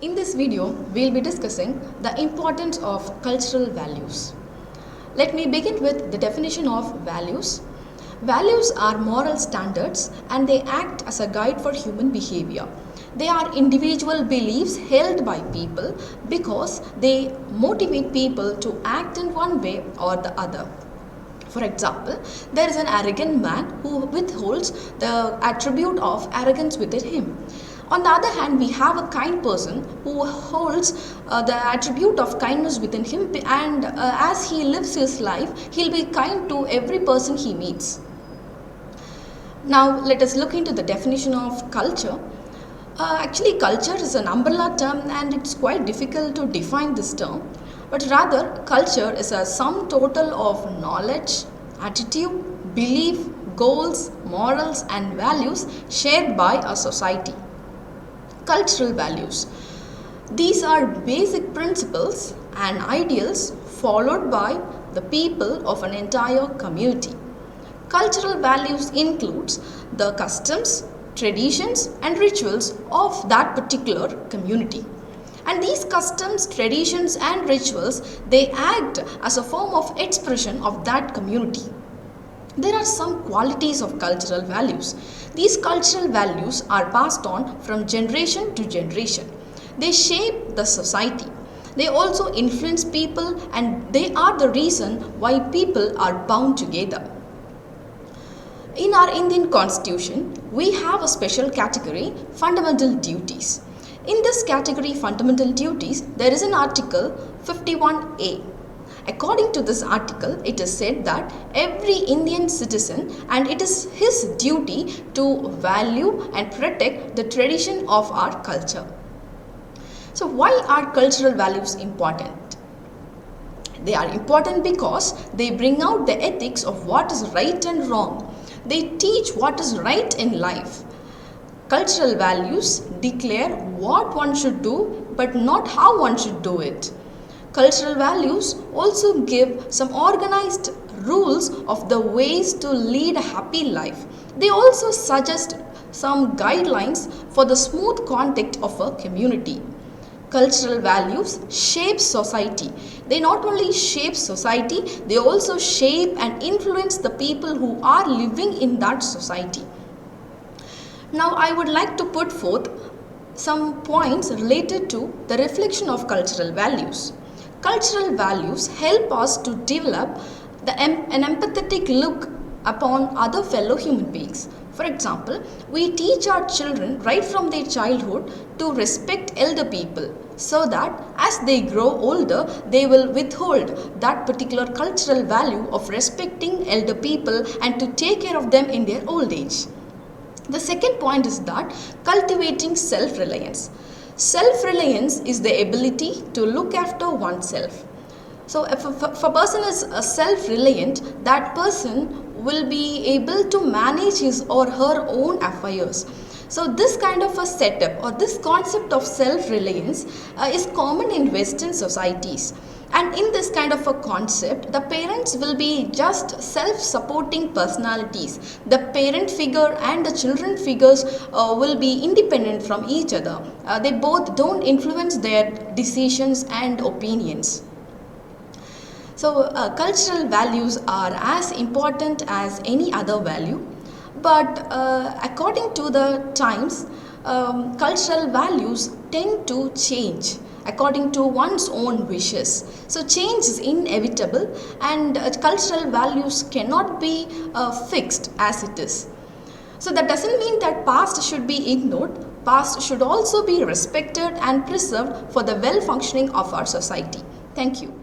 In this video, we'll be discussing the importance of cultural values. Let me begin with the definition of values. Values are moral standards and they act as a guide for human behavior. They are individual beliefs held by people because they motivate people to act in one way or the other. For example, there is an arrogant man who withholds the attribute of arrogance within him. On the other hand, we have a kind person who holds the attribute of kindness within him, and as he lives his life, he'll be kind to every person he meets. Now, let us look into the definition of culture. Actually, culture is an umbrella term and it's quite difficult to define this term. But rather, culture is a sum total of knowledge, attitude, belief, goals, morals and values shared by a society. Cultural values. These are basic principles and ideals followed by the people of an entire community. Cultural values includes the customs, traditions and rituals of that particular community. And these customs, traditions and rituals, they act as a form of expression of that community. There are some qualities of cultural values. These cultural values are passed on from generation to generation. They shape the society. They also influence people and they are the reason why people are bound together. In our Indian Constitution, we have a special category, fundamental duties. In this category, fundamental duties, there is an article 51A. According to this article, it is said that every Indian citizen and it is his duty to value and protect the tradition of our culture. So why are cultural values important? They are important because they bring out the ethics of what is right and wrong. They teach what is right in life. Cultural values declare what one should do but not how one should do it. Cultural values also give some organized rules of the ways to lead a happy life. They also suggest some guidelines for the smooth conduct of a community. Cultural values shape society. They not only shape society, they also shape and influence the people who are living in that society. Now, I would like to put forth some points related to the reflection of cultural values. Cultural values help us to develop an empathetic look upon other fellow human beings. For example, we teach our children right from their childhood to respect elder people so that as they grow older, they will withhold that particular cultural value of respecting elder people and to take care of them in their old age. The second point is that cultivating self-reliance. Self-reliance is the ability to look after oneself. So if a person is self-reliant, that person will be able to manage his or her own affairs. So this kind of a setup or this concept of self-reliance is common in Western societies. And in this kind of a concept, the parents will be just self-supporting personalities. The parent figure and the children figures will be independent from each other. They both don't influence their decisions and opinions. So cultural values are as important as any other value. But according to the times, cultural values tend to change according to one's own wishes. So change is inevitable and cultural values cannot be fixed as it is. So that doesn't mean that past should be ignored. Past should also be respected and preserved for the well-functioning of our society. Thank you.